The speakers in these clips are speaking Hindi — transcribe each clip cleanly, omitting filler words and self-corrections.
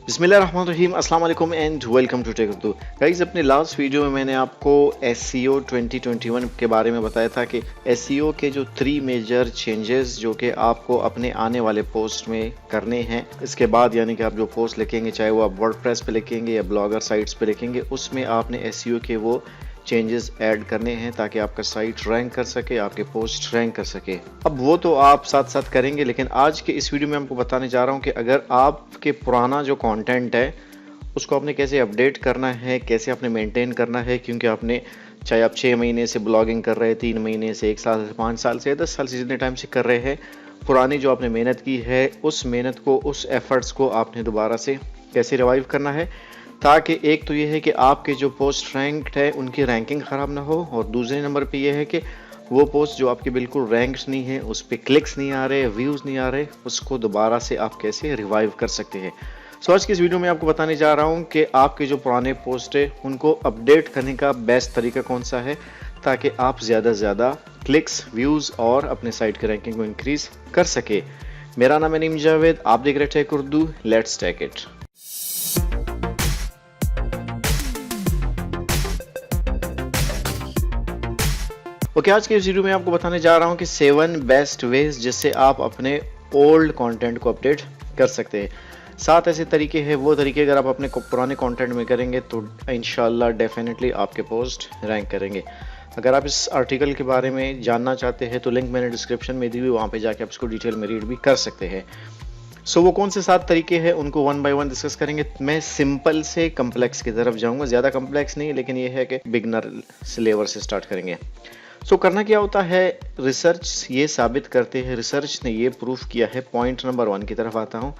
बिस्मिल्लाहिर्रहमानिर्रहीम, अस्सलाम वालेकुम and welcome to tech Urdu. Guys, अपने लास्ट वीडियो में मैंने आपको एसईओ 2021 के बारे में बताया था कि एसईओ के जो 3 मेजर चेंजेस जो कि आपको अपने आने वाले पोस्ट में करने हैं, इसके बाद यानी कि आप जो पोस्ट लिखेंगे, चाहे वो आप वर्डप्रेस पे लिखेंगे या ब्लॉगर साइट्स पे लिखेंगे, उसमें आपने एसईओ के वो चेंजेस ऐड करने हैं ताकि आपका साइट रैंक कर सके, आपके पोस्ट रैंक कर सके। अब वो तो आप साथ साथ करेंगे, लेकिन आज के इस वीडियो में आपको बताने जा रहा हूँ कि अगर आपके पुराना जो कंटेंट है उसको आपने कैसे अपडेट करना है, कैसे आपने मेंटेन करना है, क्योंकि आपने चाहे आप 6 महीने से ब्लॉगिंग कर रहे हैं, 3 महीने से, 1 साल से, 5 साल से, 10 साल से, जितने टाइम से कर रहे हैं, पुरानी जो आपने मेहनत की है उस मेहनत को, उस एफर्ट्स को आपने दोबारा से कैसे रिवाइव करना है, ताकि एक तो ये है कि आपके जो पोस्ट रैंक्ड है उनकी रैंकिंग ख़राब ना हो, और दूसरे नंबर पे ये है कि वो पोस्ट जो आपके बिल्कुल रैंक्ड नहीं है, उस पर क्लिक्स नहीं आ रहे, व्यूज़ नहीं आ रहे, उसको दोबारा से आप कैसे रिवाइव कर सकते हैं। सो आज की इस वीडियो में आपको बताने जा रहा हूँ कि आपके जो पुराने पोस्ट है उनको अपडेट करने का बेस्ट तरीका कौन सा है, ताकि आप ज़्यादा से ज़्यादा क्लिक्स, व्यूज़ और अपने साइट की रैंकिंग को इंक्रीज़ कर सके। मेरा नाम है नीम जावेद, आप देख रहे tech Urdu, let's take it. Okay, आज के इस वीडियो में आपको बताने जा रहा हूँ कि 7 बेस्ट वेज जिससे आप अपने ओल्ड कंटेंट को अपडेट कर सकते हैं। 7 ऐसे तरीके हैं, वो तरीके अगर आप अपने पुराने कंटेंट में करेंगे तो इंशाल्लाह डेफिनेटली आपके पोस्ट रैंक करेंगे। अगर आप इस आर्टिकल के बारे में जानना चाहते हैं तो लिंक मैंने डिस्क्रिप्शन में दी हुई, वहाँ पे जाके आप इसको डिटेल में रीड भी कर सकते हैं। सो वो कौन से 7 तरीके हैं उनको 1 बाय 1 डिस्कस करेंगे। मैं सिंपल से कम्प्लेक्स की तरफ जाऊँगा, ज़्यादा कम्प्लेक्स नहीं, लेकिन ये है कि बिगनर लेवल से स्टार्ट करेंगे। सो करना क्या होता है, रिसर्च ये साबित करते हैं, रिसर्च ने ये प्रूफ किया है, पॉइंट नंबर 1 की तरफ आता हूँ।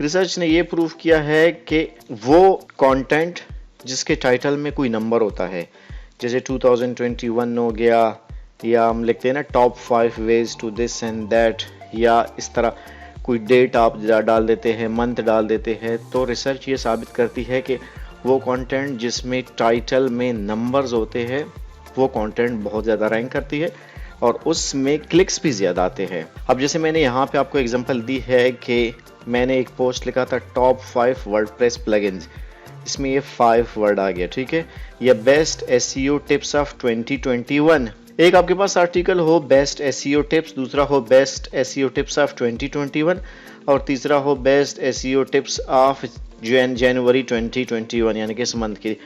रिसर्च ने ये प्रूफ किया है कि वो कंटेंट जिसके टाइटल में कोई नंबर होता है, जैसे 2021 हो गया, या हम लिखते हैं ना top 5 ways to this and that, या इस तरह कोई डेट आप डाल देते हैं, मंथ डाल देते हैं, तो रिसर्च ये साबित करती है कि वो कंटेंट जिसमें टाइटल में नंबर्स होते हैं वो कंटेंट बहुत ज़्यादा रैंक करती है और उसमें क्लिक्स भी ज़्यादा आते हैं। अब जैसे मैंने यहाँ पे आपको एग्जांपल दी है कि मैंने एक पोस्ट लिखा था टॉप 5 वर्डप्रेस प्लगइन्स, इसमें ये 5 वर्ड आ गया, ठीक है। या बेस्ट एसईओ टिप्स ऑफ 2021, एक आपके पास आर्टिकल हो बेस्ट एसईओ टिप्स, दूसरा हो बेस्ट एसईओ टिप्स ऑफ 2021 और तीसरा हो best SEO tips of January 2021, यानी कि इस मंथ की।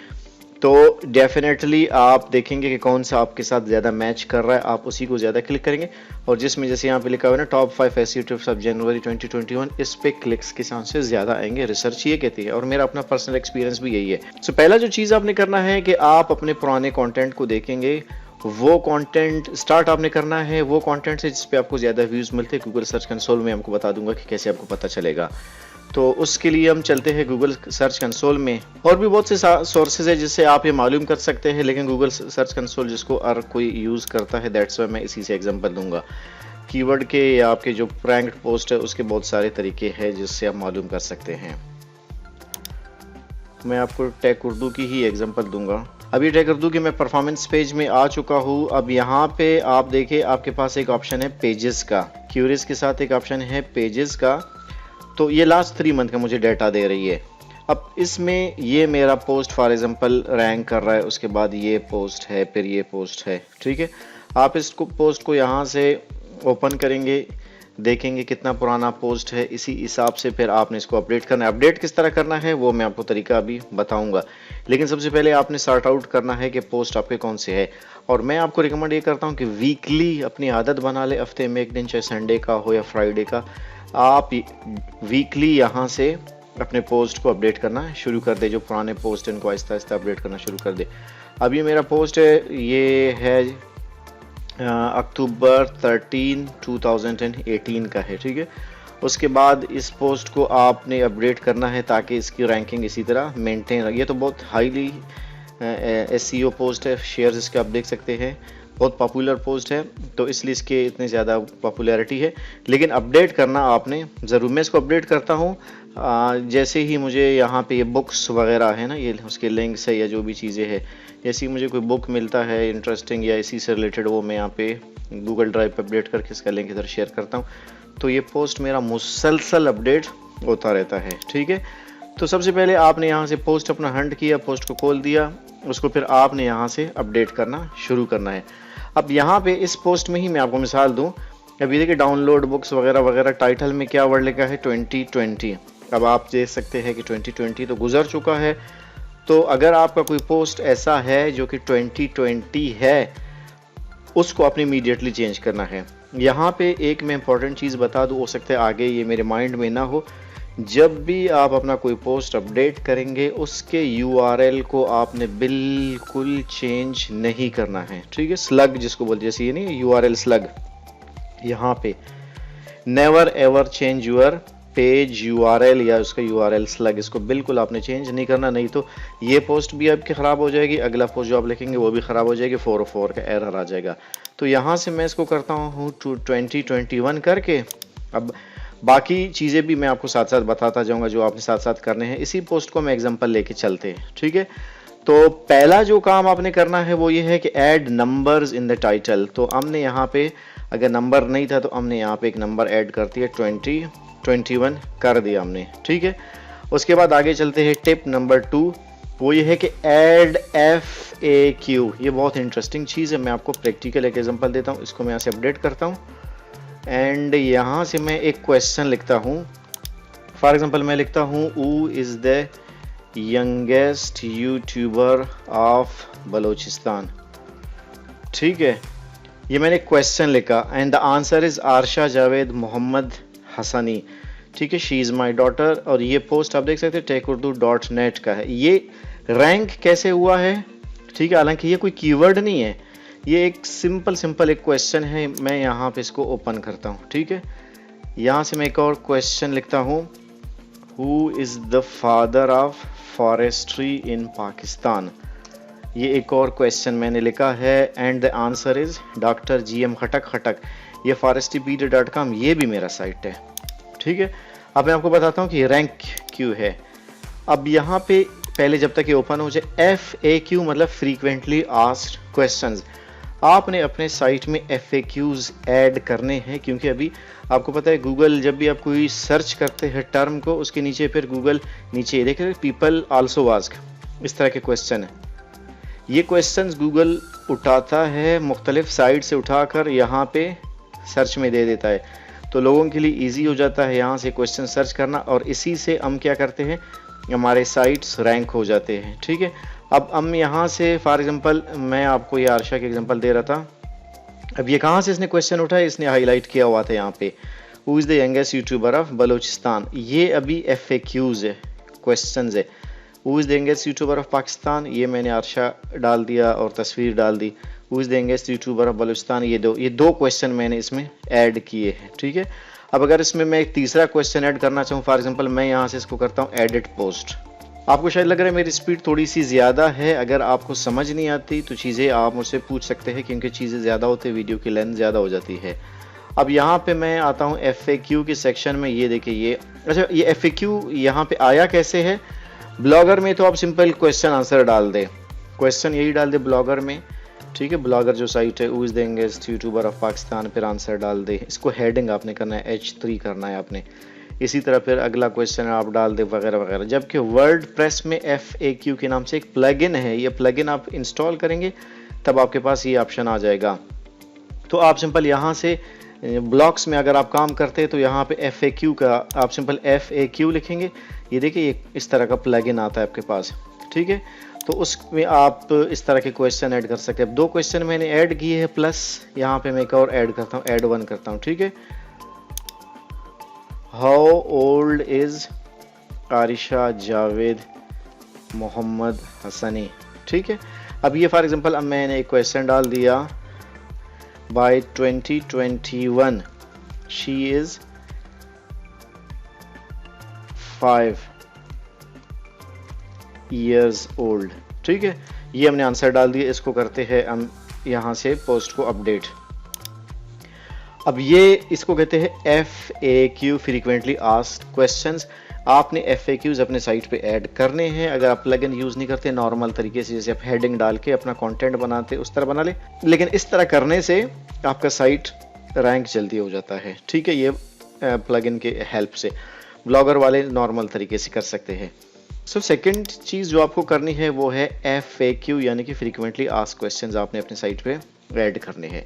तो डेफिनेटली आप देखेंगे कि कौन सा आपके साथ ज़्यादा मैच कर रहा है, आप उसी को ज़्यादा क्लिक करेंगे। और जिसमें जैसे यहाँ पे लिखा हुआ है ना top 5 SEO tips of January 2021, इस पे क्लिक्स के चांसेस ज़्यादा आएंगे, रिसर्च ये कहती है, और मेरा अपना पर्सनल एक्सपीरियंस भी यही है। सो पहला जो चीज़ आपने करना है कि आप अपने पुराने कंटेंट को देखेंगे, वो कंटेंट स्टार्ट आपने करना है वो कंटेंट से जिस पे आपको ज़्यादा व्यूज़ मिलते हैं। गूगल सर्च कंसोल में हमको बता दूंगा कि कैसे आपको पता चलेगा। तो उसके लिए हम चलते हैं गूगल सर्च कंसोल में। और भी बहुत से सोर्सेज है जिससे आप ये मालूम कर सकते हैं, लेकिन गूगल सर्च कंसोल जिसको हर कोई यूज़ करता है, दैट्स वाई मैं इसी से एग्जांपल दूंगा। कीवर्ड के या आपके जो रैंक्ड पोस्ट है उसके बहुत सारे तरीके हैं जिससे आप मालूम कर सकते हैं। मैं आपको टेक उर्दू की ही एग्जांपल दूंगा। अभी टेक उर्दू के मैं परफॉर्मेंस पेज में आ चुका हूँ। अब यहाँ पे आप देखें, आपके पास एक ऑप्शन है पेजेस का, क्यूरीज के साथ एक ऑप्शन है पेजेस का। तो ये लास्ट 3 मंथ का मुझे डाटा दे रही है। अब इसमें ये मेरा पोस्ट फॉर एग्जांपल रैंक कर रहा है, उसके बाद ये पोस्ट है, फिर ये पोस्ट है, ठीक है। आप इसको पोस्ट को यहाँ से ओपन करेंगे, देखेंगे कितना पुराना पोस्ट है, इसी हिसाब से फिर आपने इसको अपडेट करना है। अपडेट किस तरह करना है वो मैं आपको तरीका अभी बताऊंगा, लेकिन सबसे पहले आपने सॉर्ट आउट करना है कि पोस्ट आपके कौन से है। और मैं आपको रिकमेंड ये करता हूँ कि वीकली अपनी आदत बना ले, हफ्ते में एक दिन, चाहे संडे का हो या फ्राइडे का, आप वीकली यहाँ से अपने पोस्ट को अपडेट करना शुरू कर दे। जो पुराने पोस्ट हैं इनको आहिस्ता आहिस्ता अपडेट करना शुरू कर दे। अब ये मेरा पोस्ट है, ये है अक्टूबर 13 2018 का है, ठीक है। उसके बाद इस पोस्ट को आपने अपडेट करना है ताकि इसकी रैंकिंग इसी तरह मेंटेन रहे। ये तो बहुत हाईली एसईओ पोस्ट है, शेयर्स इसके आप देख सकते हैं, बहुत पॉपुलर पोस्ट है, तो इसलिए इसके इतने ज़्यादा पॉपुलैरिटी है। लेकिन अपडेट करना आपने ज़रूर, मैं इसको अपडेट करता हूँ जैसे ही मुझे यहाँ पे ये बुक्स वगैरह है ना, ये उसके लिंक्स है या जो भी चीज़ें हैं, जैसे ही मुझे कोई बुक मिलता है इंटरेस्टिंग या इसी से रिलेटेड, वो मैं यहाँ पे गूगल ड्राइव पे अपडेट करके इसका लिंक इधर शेयर करता हूँ। तो ये पोस्ट मेरा मुसलसल अपडेट होता रहता है, ठीक है। तो सबसे पहले आपने यहाँ से पोस्ट अपना हंट किया, पोस्ट को खोल दिया, उसको फिर आपने यहाँ से अपडेट करना शुरू करना है। अब यहाँ पे इस पोस्ट में ही मैं आपको मिसाल दूँ, अभी देखिए डाउनलोड बुक्स वगैरह वगैरह, टाइटल में क्या वर्ड लिखा है 2020। अब आप देख सकते हैं कि 2020 तो गुजर चुका है। तो अगर आपका कोई पोस्ट ऐसा है जो कि 2020 है, उसको आपने इमीडिएटली चेंज करना है। यहाँ पे एक मैं इंपॉर्टेंट चीज़ बता दूँ, हो सकता है आगे ये मेरे माइंड में ना हो, जब भी आप अपना कोई पोस्ट अपडेट करेंगे उसके URL को आपने बिल्कुल चेंज नहीं करना है, ठीक है। स्लग जिसको बोलते हैं, जैसे ये नहीं URL स्लग, यहाँ पे never ever change your page URL या उसका URL स्लग, इसको बिल्कुल आपने चेंज नहीं करना, नहीं तो ये पोस्ट भी आपकी ख़राब हो जाएगी, अगला पोस्ट जो आप लिखेंगे वो भी ख़राब हो जाएगी, 404 का एरर आ जाएगा। तो यहाँ से मैं इसको करता हूँ 2021 करके। अब बाकी चीज़ें भी मैं आपको साथ साथ बताता जाऊँगा जो आपने साथ साथ करने हैं। इसी पोस्ट को मैं एग्जाम्पल लेके चलते हैं, ठीक है। तो पहला जो काम आपने करना है वो ये है कि add numbers in the title. तो हमने यहाँ पे अगर नंबर नहीं था तो हमने यहाँ पे एक नंबर ऐड कर दिया, 2021 कर दिया हमने, ठीक है। उसके बाद आगे चलते हैं टिप नंबर 2, वो ये है कि ऐड FAQ। ये बहुत इंटरेस्टिंग चीज़ है, मैं आपको प्रैक्टिकल एक एग्जांपल देता हूँ। इसको मैं यहाँ से अपडेट करता हूँ एंड यहाँ से मैं एक क्वेश्चन लिखता हूँ। फॉर एग्जांपल मैं लिखता हूँ who is the youngest YouTuber of Balochistan, ठीक है। ये मैंने क्वेश्चन लिखा and the answer is Arsha Javed Mohammad Hasni, ठीक है। She is my daughter. और ये पोस्ट आप देख सकते हैं techurdu.net का है। ये रैंक कैसे हुआ है, ठीक है, हालांकि ये कोई कीवर्ड नहीं है, ये एक सिंपल एक क्वेश्चन है। मैं यहाँ पे इसको ओपन करता हूँ, ठीक है। यहाँ से मैं एक और क्वेश्चन लिखता हूँ, who is the father of forestry इन पाकिस्तान। ये एक और क्वेश्चन मैंने लिखा है and the answer is doctor GM खटक। ये forestrypedia.com, ये भी मेरा साइट है, ठीक है। अब मैं आपको बताता हूँ कि रैंक क्यों है। अब यहाँ पे पहले जब तक ये ओपन हो जाए, FAQ मतलब फ्रीक्वेंटली आस्क्ड क्वेश्चंस। आपने अपने साइट में FAQs ऐड करने हैं, क्योंकि अभी आपको पता है गूगल जब भी आप कोई सर्च करते हैं टर्म को, उसके नीचे फिर गूगल नीचे देखिए पीपल आल्सो आस्क, इस तरह के क्वेश्चन है। ये क्वेश्चंस गूगल उठाता है मुख्तलिफ साइट से उठाकर यहाँ पे सर्च में दे देता है, तो लोगों के लिए इजी हो जाता है यहाँ से क्वेश्चन सर्च करना, और इसी से हम क्या करते हैं, हमारे साइट्स रैंक हो जाते हैं, ठीक है। अब हम यहाँ से फॉर एग्जांपल मैं आपको ये आरशा के एग्जांपल दे रहा था। अब ये कहाँ से इसने क्वेश्चन उठाया, इसने हाईलाइट किया हुआ था यहाँ पे, who is the youngest YouTuber of Balochistan. ये अभी FAQs है, क्वेश्चन है। Who is the youngest YouTuber of Pakistan, ये मैंने आरशा डाल दिया और तस्वीर डाल दी। Who is the youngest YouTuber of Balochistan, ये दो क्वेश्चन मैंने इसमें ऐड किए हैं, ठीक है। अब अगर इसमें मैं एक तीसरा क्वेश्चन ऐड करना चाहूँ, फॉर एग्जांपल मैं यहाँ से इसको करता हूँ एडिट पोस्ट। आपको शायद लग रहा है मेरी स्पीड थोड़ी सी ज़्यादा है, अगर आपको समझ नहीं आती तो चीज़ें आप मुझसे पूछ सकते हैं, क्योंकि चीज़ें ज़्यादा होती है, वीडियो की लेंथ ज़्यादा हो जाती है। अब यहाँ पे मैं आता हूँ FAQ के सेक्शन में। ये देखिए, ये अच्छा, ये FAQ यहाँ पे आया कैसे है। ब्लॉगर में तो आप सिंपल क्वेश्चन आंसर डाल दे, क्वेश्चन यही डाल दे ब्लॉगर में, ठीक है। ब्लॉगर जो साइट है, who is the youngest YouTuber of Pakistan, फिर आंसर डाल दे। इसको हेडिंग आपने करना है, H3 करना है आपने। इसी तरह फिर अगला क्वेश्चन आप डाल दे वगैरह वगैरह। जबकि वर्डप्रेस में FAQ के नाम से एक प्लगइन है, ये प्लगइन आप इंस्टॉल करेंगे तब आपके पास ये ऑप्शन आ जाएगा। तो आप सिंपल यहाँ से ब्लॉक्स में अगर आप काम करते हैं तो यहाँ पे FAQ का आप सिंपल FAQ लिखेंगे। ये देखिए, ये इस तरह का प्लगइन आता है आपके पास, ठीक है। तो उसमें आप इस तरह के क्वेश्चन ऐड कर सकते हैं। अब 2 क्वेश्चन मैंने ऐड किए हैं, प्लस यहाँ पे मैं एक और ऐड करता हूँ, ऐड 1 करता हूँ, ठीक है। How old is Arisha Javed Mohammad Hasni, ठीक है। अब ये फॉर एग्जांपल अब मैंने एक क्वेश्चन डाल दिया, by 2021 she is 5 years old, ठीक है। ये हमने आंसर डाल दिया। इसको करते हैं हम यहाँ से पोस्ट को अपडेट। अब ये इसको कहते हैं FAQ, फ्रीक्वेंटली आस्क्ड क्वेश्चंस। आपने FAQs अपने साइट पे ऐड करने हैं। अगर आप प्लगइन यूज़ नहीं करते, नॉर्मल तरीके से जैसे आप हेडिंग डाल के अपना कंटेंट बनाते उस तरह बना ले, लेकिन इस तरह करने से आपका साइट रैंक जल्दी हो जाता है, ठीक है। ये प्लगइन के हेल्प से, ब्लॉगर वाले नॉर्मल तरीके से कर सकते हैं। सो सेकंड चीज़ जो आपको करनी है वो है FAQ यानी कि फ्रीक्वेंटली आस्क्ड क्वेश्चंस आपने अपने साइट पे ऐड करने हैं।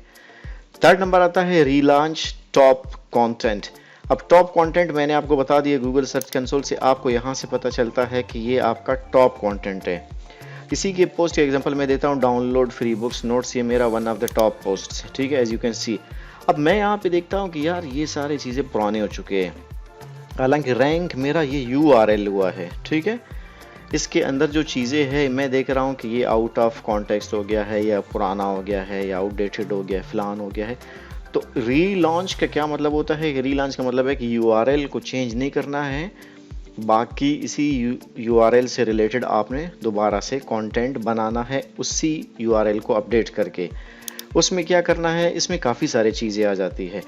थर्ड नंबर आता है रीलॉन्च टॉप कंटेंट। अब टॉप कंटेंट मैंने आपको बता दिया, गूगल सर्च कंसोल से आपको यहाँ से पता चलता है कि ये आपका टॉप कंटेंट है। इसी के पोस्ट के एग्जांपल मैं देता हूँ, डाउनलोड फ्री बुक्स नोट्स, ये मेरा one of the top posts, ठीक है, एज यू कैन सी। अब मैं यहाँ पे देखता हूँ कि यार ये सारी चीज़ें पुराने हो चुके हैं, हालांकि रैंक मेरा ये URL हुआ है, ठीक है। इसके अंदर जो चीज़ें हैं मैं देख रहा हूँ कि ये आउट ऑफ कॉन्टेक्स्ट हो गया है, या पुराना हो गया है, या आउटडेटेड हो गया है, फलान हो गया है। तो रीलॉन्च का क्या मतलब होता है? रीलॉन्च का मतलब है कि URL को चेंज नहीं करना है, बाकी इसी URL से रिलेटेड आपने दोबारा से कंटेंट बनाना है, उसी URL को अपडेट करके। उसमें क्या करना है, इसमें काफ़ी सारी चीज़ें आ जाती है।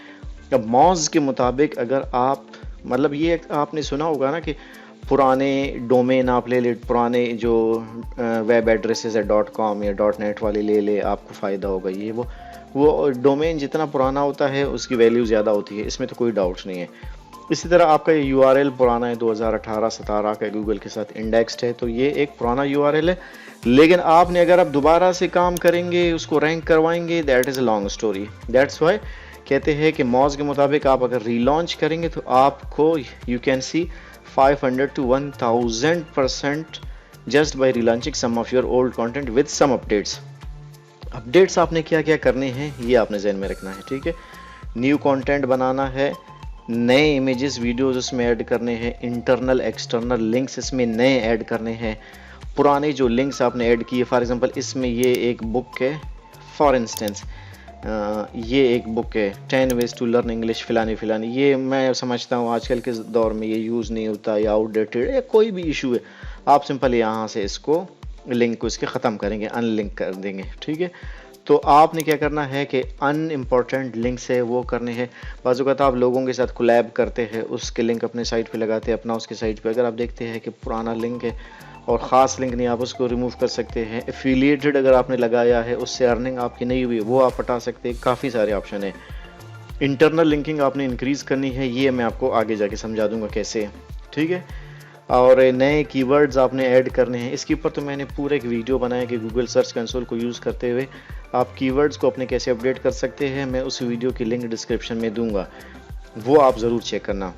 अब मॉज के मुताबिक अगर आप, मतलब ये आपने सुना होगा ना कि पुराने डोमेन आप ले ले, पुराने जो वेब एड्रेसेस है .com या .net वाले ले ले, आपको फ़ायदा होगा। ये वो डोमेन जितना पुराना होता है उसकी वैल्यू ज़्यादा होती है, इसमें तो कोई डाउट नहीं है। इसी तरह आपका ये URL पुराना है, 2018-17 का गूगल के साथ इंडेक्स्ड है, तो ये एक पुराना URL है। लेकिन आपने अगर आप दोबारा से काम करेंगे, उसको रैंक करवाएंगे, that is a long story. That's why कहते हैं कि मॉज के मुताबिक आप अगर रीलॉन्च करेंगे तो आपको you can see 500 to 1000% just by relaunching some of your old content with some updates. Updates आपने क्या क्या करने हैं ये आपने ज़हन में रखना है, ठीक है। न्यू कंटेंट बनाना है, नए इमेजेस वीडियोस इसमें ऐड करने हैं, इंटरनल एक्सटर्नल लिंक्स इसमें नए ऐड करने हैं, पुराने जो लिंक्स आपने ऐड किए, फॉर एग्जांपल इसमें ये एक बुक है, फॉर इंस्टेंस ये एक बुक है 10 ways to learn English फिलानी, ये मैं समझता हूँ आजकल के दौर में ये यूज़ नहीं होता या आउटडेटेड या कोई भी इशू है, आप सिंपल यहाँ से इसको लिंक को इसके ख़त्म करेंगे, अनलिंक कर देंगे, ठीक है। तो आपने क्या करना है कि अनइम्पॉर्टेंट लिंक्स है वो करने हैं। बाज़ वक़्त आप लोगों के साथ कोलैब करते हैं, उसके लिंक अपने साइट पे लगाते हैं, अपना उसके साइट पे अगर आप देखते हैं कि पुराना लिंक है और ख़ास लिंक नहीं, आप उसको रिमूव कर सकते हैं। एफिलिएटेड अगर आपने लगाया है, उससे अर्निंग आपकी नहीं हुई, वो आप हटा सकते हैं, काफ़ी सारे ऑप्शन है। इंटरनल लिंकिंग आपने इंक्रीज़ करनी है, ये मैं आपको आगे जाके समझा दूंगा कैसे, ठीक है। और नए कीवर्ड्स आपने ऐड करने हैं, इसके ऊपर तो मैंने पूरा एक वीडियो बनाया कि गूगल सर्च कंसोल को यूज़ करते हुए आप कीवर्ड्स को अपने कैसे अपडेट कर सकते हैं। मैं उस वीडियो की लिंक डिस्क्रिप्शन में दूंगा, वो आप ज़रूर चेक करना।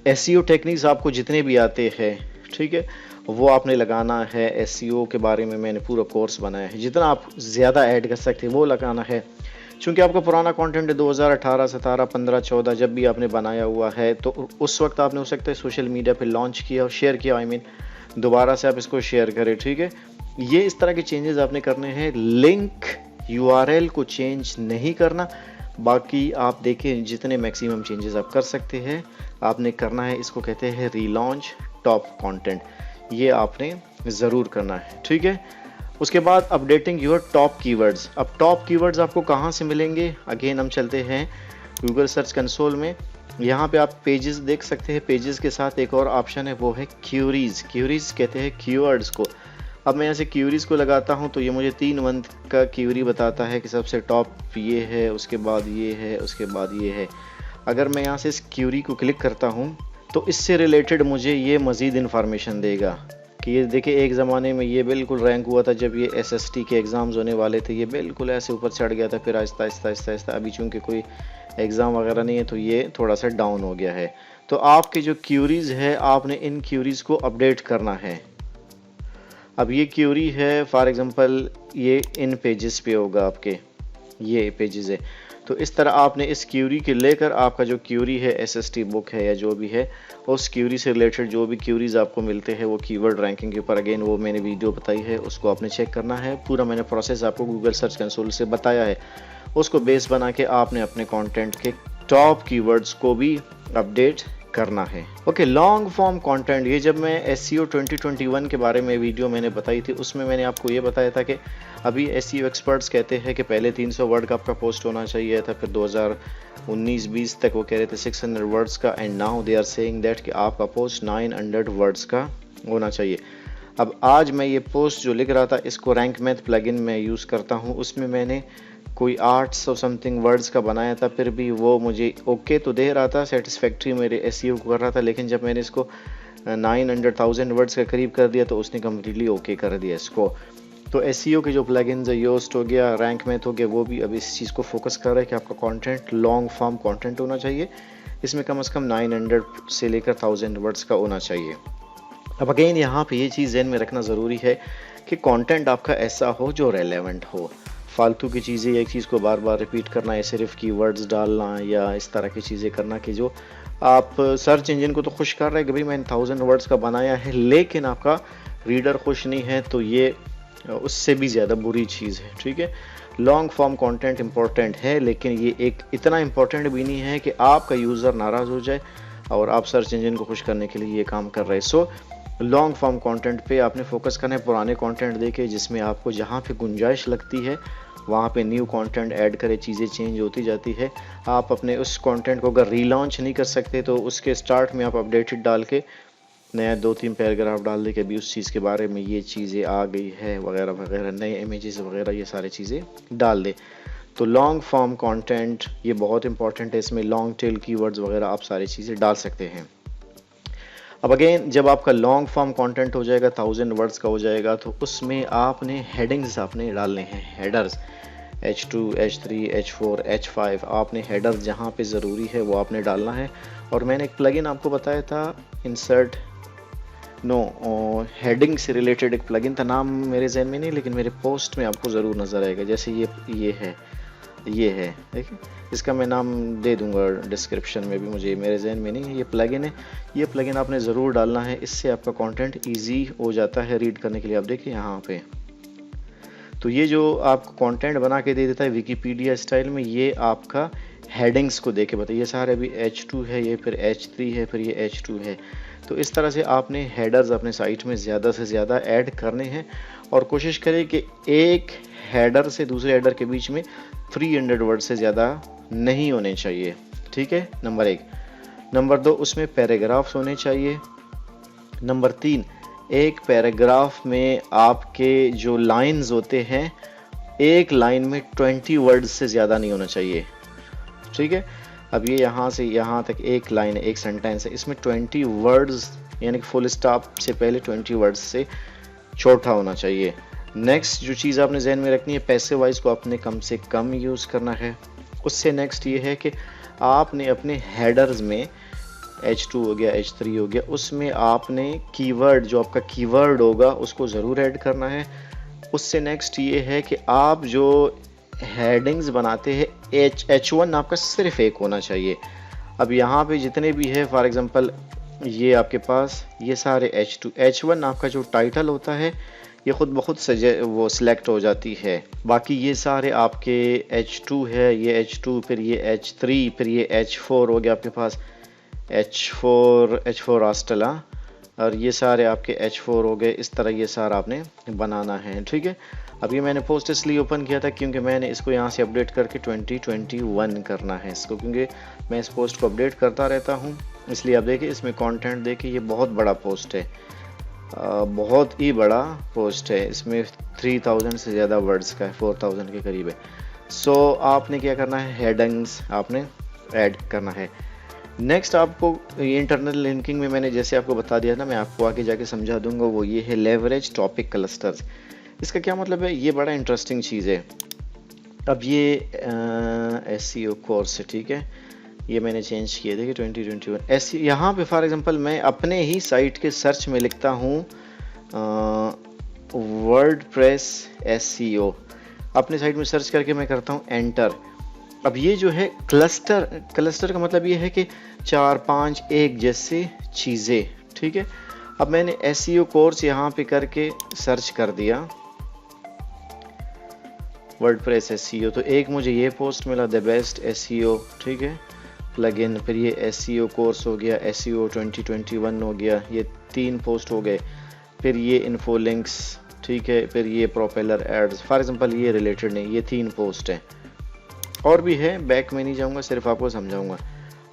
SEO टेक्निक्स आपको जितने भी आते हैं, ठीक है, वो आपने लगाना है। SEO के बारे में मैंने पूरा कोर्स बनाया है, जितना आप ज़्यादा ऐड कर सकते हैं वो लगाना है। क्योंकि आपका पुराना कंटेंट है 2018, 17, 15, 14 जब भी आपने बनाया हुआ है, तो उस वक्त आपने हो सकता है सोशल मीडिया पे लॉन्च किया और शेयर किया, आई मीन दोबारा से आप इसको शेयर करें, ठीक है। ये इस तरह के चेंजेस आपने करने हैं। लिंक URL को चेंज नहीं करना, बाकी आप देखें जितने मैक्सिमम चेंजेस आप कर सकते हैं आपने करना है। इसको कहते हैं रीलॉन्च टॉप कंटेंट, ये आपने ज़रूर करना है, ठीक है। उसके बाद अपडेटिंग योर टॉप कीवर्ड्स। अब टॉप कीवर्ड्स आपको कहाँ से मिलेंगे? अगेन हम चलते हैं गूगल सर्च कंसोल में, यहाँ पे आप पेजेस देख सकते हैं, पेजेस के साथ एक और ऑप्शन है वो है क्यूरीज। क्यूरीज कहते हैं कीवर्ड्स को। अब मैं यहाँ से क्यूरीज को लगाता हूँ तो ये मुझे 3 मंथ का क्यूरी बताता है कि सबसे टॉप ये है, उसके बाद ये है, उसके बाद ये है। अगर मैं यहाँ से इस क्यूरी को क्लिक करता हूँ तो इससे रिलेटेड मुझे ये मज़ीद इन्फॉर्मेशन देगा कि ये देखिए एक ज़माने में ये बिल्कुल रैंक हुआ था, जब ये SST के एग्ज़ाम्स होने वाले थे ये बिल्कुल ऐसे ऊपर चढ़ गया था, फिर आहिस्ता आहिस्ता आहिस्ता आहिस्ता अभी चूँकि कोई एग्ज़ाम वगैरह नहीं है तो ये थोड़ा सा डाउन हो गया है। तो आपके जो क्यूरीज़ है आपने इन क्यूरीज़ को अपडेट करना है। अब ये क्यूरी है फॉर एग्ज़ाम्पल ये इन पेजेस पे होगा, आपके ये पेजेस है, तो इस तरह आपने इस क्यूरी के लेकर आपका जो क्यूरी है SST बुक है या जो भी है, उस क्यूरी से रिलेटेड जो भी क्यूरीज आपको मिलते हैं वो कीवर्ड रैंकिंग के ऊपर, अगेन वो मैंने वीडियो बताई है, उसको आपने चेक करना है। पूरा मैंने प्रोसेस आपको गूगल सर्च कंसोल से बताया है, उसको बेस बना के आपने अपने कंटेंट के टॉप कीवर्ड्स को भी अपडेट करना है। ओके, लॉन्ग फॉर्म कंटेंट, ये जब मैं SEO 2021 के बारे में वीडियो मैंने बताई थी उसमें मैंने आपको ये बताया था कि अभी SEO एक्सपर्ट्स कहते हैं कि पहले 300 वर्ड का आपका पोस्ट होना चाहिए था, फिर 2019-20 तक वो कह रहे थे 600 वर्ड्स का, and now they are saying that कि आपका पोस्ट 900 वर्ड्स का होना चाहिए। अब आज मैं ये पोस्ट जो लिख रहा था इसको रैंक मैथ प्लगइन में यूज़ करता हूँ, उसमें मैंने कोई 800 समथिंग वर्ड्स का बनाया था, फिर भी वो मुझे ओके तो दे रहा था, सेटिस्फैक्ट्री मेरे SEO को कर रहा था, लेकिन जब मैंने इसको 900,000 वर्ड्स के करीब कर दिया तो उसने कम्प्लीटली ओके कर दिया इसको। तो एसईओ के जो प्लगइन्स है, योस्ट हो गया, रैंक मैथ हो गया, वो भी अब इस चीज़ को फोकस कर रहा है कि आपका कंटेंट लॉन्ग फॉर्म कंटेंट होना चाहिए, इसमें कम से कम 900 से लेकर 1000 वर्ड्स का होना चाहिए। अब अगेन यहाँ पे ये चीज़ ज़हन में रखना ज़रूरी है कि कंटेंट आपका ऐसा हो जो रेलेवेंट हो। फालतू की चीज़ें, एक चीज़ को बार बार रिपीट करना या सिर्फ कीवर्ड्स डालना या इस तरह की चीज़ें करना कि जो आप सर्च इंजन को तो खुश कर रहे हैं कि भाई मैंने 1000 वर्ड्स का बनाया है, लेकिन आपका रीडर खुश नहीं है, तो ये उससे भी ज़्यादा बुरी चीज़ है। ठीक है, लॉन्ग फॉर्म कंटेंट इंपॉर्टेंट है, लेकिन ये एक इतना इंपॉर्टेंट भी नहीं है कि आपका यूज़र नाराज़ हो जाए और आप सर्च इंजन को खुश करने के लिए ये काम कर रहे हैं। सो लॉन्ग फॉर्म कंटेंट पे आपने फोकस करना है। पुराने कंटेंट देखे जिसमें आपको जहाँ पे गुंजाइश लगती है वहाँ पे न्यू कंटेंट ऐड करें, चीज़ें चेंज होती जाती है। आप अपने उस कंटेंट को अगर रीलॉन्च नहीं कर सकते तो उसके स्टार्ट में आप अपडेटेड डाल के नया 2-3 पैराग्राफ डाल दे कि अभी उस चीज़ के बारे में ये चीज़ें आ गई है वगैरह वगैरह, नए इमेजेस वगैरह, ये सारी चीज़ें डाल दे। तो लॉन्ग फॉर्म कंटेंट ये बहुत इंपॉर्टेंट है, इसमें लॉन्ग टेल कीवर्ड्स वगैरह आप सारी चीज़ें डाल सकते हैं। अब अगेन जब आपका लॉन्ग फॉर्म कंटेंट हो जाएगा, 1000 वर्ड्स का हो जाएगा, तो उसमें आपने हेडिंग्स आपने डालने हैं, headers H2, H3, H4, H5, आपने हेडर्स जहाँ पे ज़रूरी है वो आपने डालना है। और मैंने एक प्लगइन आपको बताया था, इंसर्ट हेडिंग से रिलेटेड एक प्लगइन था, नाम मेरे जहन में नहीं लेकिन मेरे पोस्ट में आपको ज़रूर नज़र आएगा। जैसे ये है, देखिए इसका मैं नाम दे दूंगा डिस्क्रिप्शन में भी, मुझे मेरे जहन में नहीं है। ये प्लगइन है, ये प्लगइन आपने ज़रूर डालना है, इससे आपका कंटेंट इजी हो जाता है रीड करने के लिए। आप देखिए यहाँ पे, तो ये जो आपको कंटेंट बना के दे देता है विकीपीडिया स्टाइल में, ये आपका हेडिंग्स को देके बताइए। ये सारे अभी H2 है, ये फिर H3 है, फिर ये H2 है। तो इस तरह से आपने हेडर्स अपने साइट में ज़्यादा से ज़्यादा ऐड करने हैं और कोशिश करें कि एक हेडर से दूसरे हेडर के बीच में 300 वर्ड से ज़्यादा नहीं होने चाहिए। ठीक है, नंबर 1। नंबर 2, उसमें पैराग्राफ्स होने चाहिए। नंबर 3, एक पैराग्राफ में आपके जो लाइंस होते हैं, एक लाइन में 20 वर्ड्स से ज़्यादा नहीं होना चाहिए। ठीक है, अब ये यहाँ से यहाँ तक एक लाइन है, एक सेंटेंस है, इसमें 20 वर्ड्स यानी कि फुल स्टॉप से पहले 20 वर्ड्स से छोटा होना चाहिए। नेक्स्ट जो चीज़ आपने जहन में रखनी है, पैसे वाइज को आपने कम से कम यूज़ करना है। उससे नेक्स्ट ये है कि आपने अपने हेडर्स में H2 हो गया, H3 हो गया, उसमें आपने कीवर्ड, जो आपका कीवर्ड होगा उसको ज़रूर ऐड करना है। उससे नेक्स्ट ये है कि आप जो हेडिंग्स बनाते हैं, H1 आपका सिर्फ एक होना चाहिए। अब यहाँ पे जितने भी है, फॉर एग्जांपल ये आपके पास ये सारे H2, H1 आपका जो टाइटल होता है ये खुद ब खुद वो सिलेक्ट हो जाती है। बाकी ये सारे आपके H2 है, ये H2, फिर ये H3, फिर ये H4 हो गया आपके पास, H4 आस्टला, और ये सारे आपके H4 हो गए। इस तरह ये सारा आपने बनाना है। ठीक है, अब ये मैंने पोस्ट इसलिए ओपन किया था क्योंकि मैंने इसको यहाँ से अपडेट करके 2021 करना है इसको, क्योंकि मैं इस पोस्ट को अपडेट करता रहता हूँ, इसलिए आप देखिए इसमें कंटेंट देखिए, ये बहुत बड़ा पोस्ट है, बहुत ही बड़ा पोस्ट है, इसमें 3000 से ज़्यादा वर्ड्स का है, 4000 के करीब है। सो आपने क्या करना है, हेडिंग्स आपने ऐड करना है। नेक्स्ट आपको इंटरनल लिंकिंग में मैंने जैसे आपको बता दिया ना, मैं आपको आगे जाके समझा दूंगा, वो ये है लेवरेज टॉपिक क्लस्टर्स। इसका क्या मतलब है, ये बड़ा इंटरेस्टिंग चीज़ है। अब ये SEO कोर्स है, ठीक है, ये मैंने चेंज किया, देखिए 2021 SEO। यहाँ पे फॉर एग्जांपल मैं अपने ही साइट के सर्च में लिखता हूँ वर्डप्रेस SEO, अपने साइट में सर्च करके मैं करता हूँ एंटर। अब ये जो है क्लस्टर का मतलब ये है कि 4-5 एक जैसे चीज़ें। ठीक है, अब मैंने SEO कोर्स यहाँ पे करके सर्च कर दिया वर्डप्रेस SEO, तो एक मुझे ये पोस्ट मिला, द बेस्ट SEO, ठीक है, प्लगइन। फिर ये SEO कोर्स हो गया, SEO 2021 हो गया, ये 3 पोस्ट हो गए। फिर ये इन्फो लिंक्स, ठीक है, फिर ये प्रोपेलर एड्स, फॉर एग्जांपल ये रिलेटेड नहीं, ये 3 पोस्ट हैं। और भी है, बैक में नहीं जाऊंगा, सिर्फ आपको समझाऊंगा।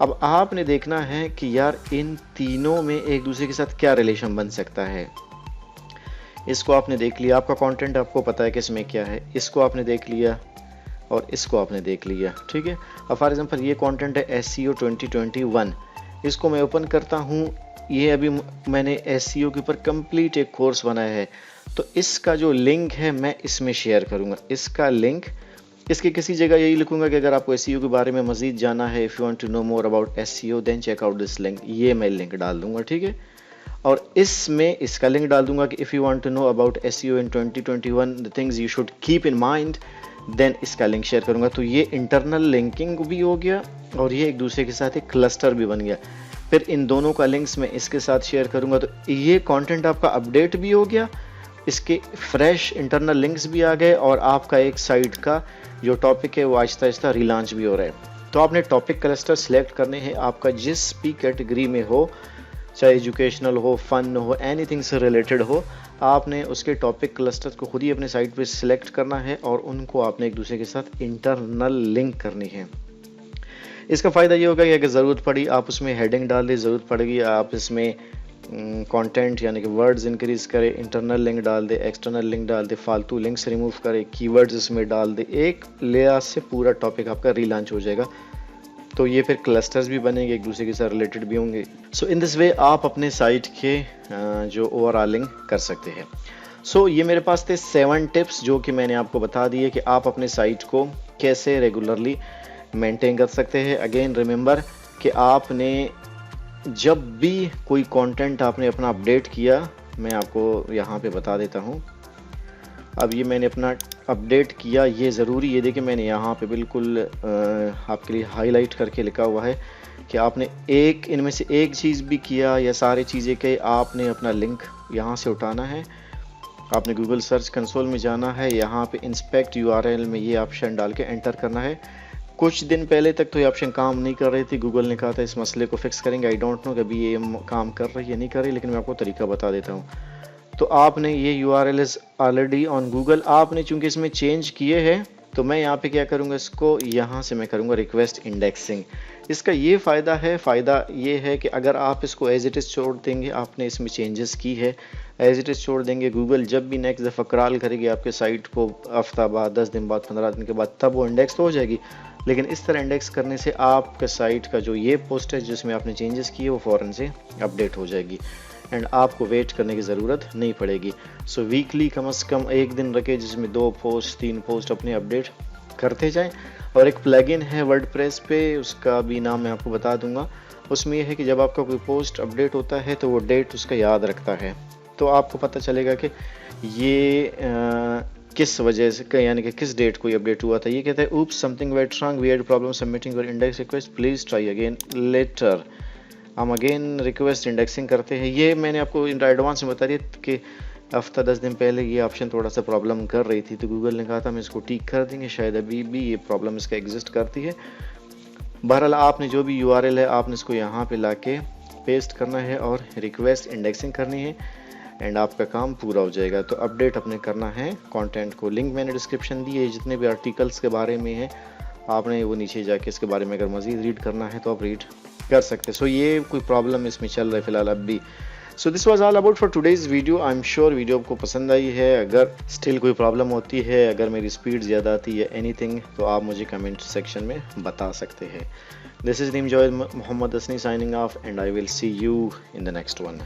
अब आपने देखना है कि यार इन तीनों में एक दूसरे के साथ क्या रिलेशन बन सकता है। इसको आपने देख लिया, आपका कंटेंट आपको पता है कि इसमें क्या है, इसको आपने देख लिया और इसको आपने देख लिया। ठीक है, अब फॉर एग्जांपल ये कंटेंट है SEO 2021, इसको मैं ओपन करता हूँ ये अभी मैंने एसईओ के ऊपर कंप्लीट एक कोर्स बनाया है, तो इसका जो लिंक है मैं इसमें शेयर करूँगा। इसका लिंक इसके किसी जगह यही लिखूंगा कि अगर आपको एसईओ के बारे में मजीद जाना है, if you want to know more about SEO then check out this link, ये मैं लिंक डाल दूंगा, ठीक है। और इसमें इसका लिंक डाल दूंगा कि if you want to know about SEO in 2021 the things you should keep in mind, then इसका लिंक शेयर करूंगा। तो ये इंटरनल लिंकिंग भी हो गया और ये एक दूसरे के साथ एक क्लस्टर भी बन गया। फिर इन दोनों का लिंक्स मैं इसके साथ शेयर करूंगा, तो ये कंटेंट आपका अपडेट भी हो गया, इसके फ्रेश इंटरनल लिंक्स भी आ गए और आपका एक साइट का जो टॉपिक है वो आहिस्ता आहिस्ता रिलॉन्च भी हो रहा है। तो आपने टॉपिक क्लस्टर सेलेक्ट करने हैं, आपका जिस भी कैटेगरी में हो, चाहे एजुकेशनल हो, फन हो, एनीथिंग से रिलेटेड हो, आपने उसके टॉपिक क्लस्टर को खुद ही अपने साइट पे सिलेक्ट करना है और उनको आपने एक दूसरे के साथ इंटरनल लिंक करनी है। इसका फ़ायदा ये होगा कि अगर ज़रूरत पड़ी आप उसमें हेडिंग डाल दें, ज़रूरत पड़ेगी आप इसमें कंटेंट यानी कि वर्ड्स इंक्रीज करें, इंटरनल लिंक डाल दे, एक्सटर्नल लिंक डाल दे, फालतू लिंक्स रिमूव करें, कीवर्ड्स इसमें डाल दे, एक लेयर से पूरा टॉपिक आपका रीलॉन्च हो जाएगा। तो ये फिर क्लस्टर्स भी बनेंगे, एक दूसरे के साथ रिलेटेड भी होंगे। सो इन दिस वे आप अपने साइट के जो ओवरऑलिंग कर सकते हैं। सो ये मेरे पास थे 7 टिप्स जो कि मैंने आपको बता दिए कि आप अपने साइट को कैसे रेगुलरली मेंटेन कर सकते हैं। अगेन रिमेंबर कि आपने जब भी कोई कंटेंट आपने अपना अपडेट किया, मैं आपको यहाँ पे बता देता हूँ। अब ये मैंने अपना अपडेट किया, ये ज़रूरी ये देखिए मैंने यहाँ पे बिल्कुल आपके लिए हाईलाइट करके लिखा हुआ है कि आपने एक इनमें से एक चीज़ भी किया या सारी चीज़ें के आपने अपना लिंक यहाँ से उठाना है। आपने गूगल सर्च कंसोल में जाना है, यहाँ पे इंस्पेक्ट यूआरएल में ये ऑप्शन डाल के एंटर करना है। कुछ दिन पहले तक तो ये ऑप्शन काम नहीं कर रही थी, गूगल ने कहा था इस मसले को फिक्स करेंगे। आई डोंट नो कि अभी ये काम कर रही है नहीं कर रही, लेकिन मैं आपको तरीका बता देता हूँ। तो आपने ये URL is already on Google, आपने चूंकि इसमें चेंज किए हैं तो मैं यहाँ पे क्या करूँगा, इसको यहाँ से मैं करूँगा रिक्वेस्ट इंडेक्सिंग। इसका ये फ़ायदा ये है कि अगर आप इसको एज इट इज़ छोड़ देंगे, आपने इसमें चेंजेस की है, एज इट इज़ छोड़ देंगे, गूगल जब भी नेक्स्ट दफ़ा क्रॉल करेगी आपके साइट को हफ्ता बाद, 10 दिन बाद, 15 दिन के बाद, तब वो इंडेक्स तो हो जाएगी। लेकिन इस तरह इंडेक्स करने से आपके साइट का जो ये पोस्ट है जिसमें आपने चेंजेस किए वो फ़ौरन से अपडेट हो जाएगी एंड आपको वेट करने की ज़रूरत नहीं पड़ेगी। सो वीकली कम से कम एक दिन रखे जिसमें 2 पोस्ट 3 पोस्ट अपने अपडेट करते जाएं। और एक प्लगइन है वर्डप्रेस पे, उसका भी नाम मैं आपको बता दूंगा। उसमें यह है कि जब आपका कोई पोस्ट अपडेट होता है तो वो डेट उसका याद रखता है, तो आपको पता चलेगा कि ये किस वजह से यानी कि किस डेट को अपडेट हुआ था। ये कहता है oops something went wrong, we had problem submitting your index request, please try again later। हम अगेन रिक्वेस्ट इंडेक्सिंग करते हैं। ये मैंने आपको एडवांस में बता दिया कि हफ्ता 10 दिन पहले ये ऑप्शन थोड़ा सा प्रॉब्लम कर रही थी, तो गूगल ने कहा था हम इसको ठीक कर देंगे, शायद अभी भी ये प्रॉब्लम इसका एग्जिस्ट करती है। बहरहाल आपने जो भी URL है आपने इसको यहाँ पे लाके पेस्ट करना है और रिक्वेस्ट इंडेक्सिंग करनी है एंड आपका काम पूरा हो जाएगा। तो अपडेट अपने करना है कंटेंट को। लिंक मैंने डिस्क्रिप्शन दी है, जितने भी आर्टिकल्स के बारे में है आपने वो नीचे जाके इसके बारे में अगर मज़ीद रीड करना है तो आप रीड कर सकते हैं। सो ये कोई प्रॉब्लम इसमें चल रहा है फिलहाल अब भी। So this was all about for today's video. I am sure video आपको पसंद आई है। अगर स्टिल कोई प्रॉब्लम होती है, अगर मेरी स्पीड ज़्यादा आती है एनीथिंग, तो आप मुझे कमेंट सेक्शन में बता सकते हैं। This is Naeem Joy Mohammad Hasni signing off and I will see you in the next one.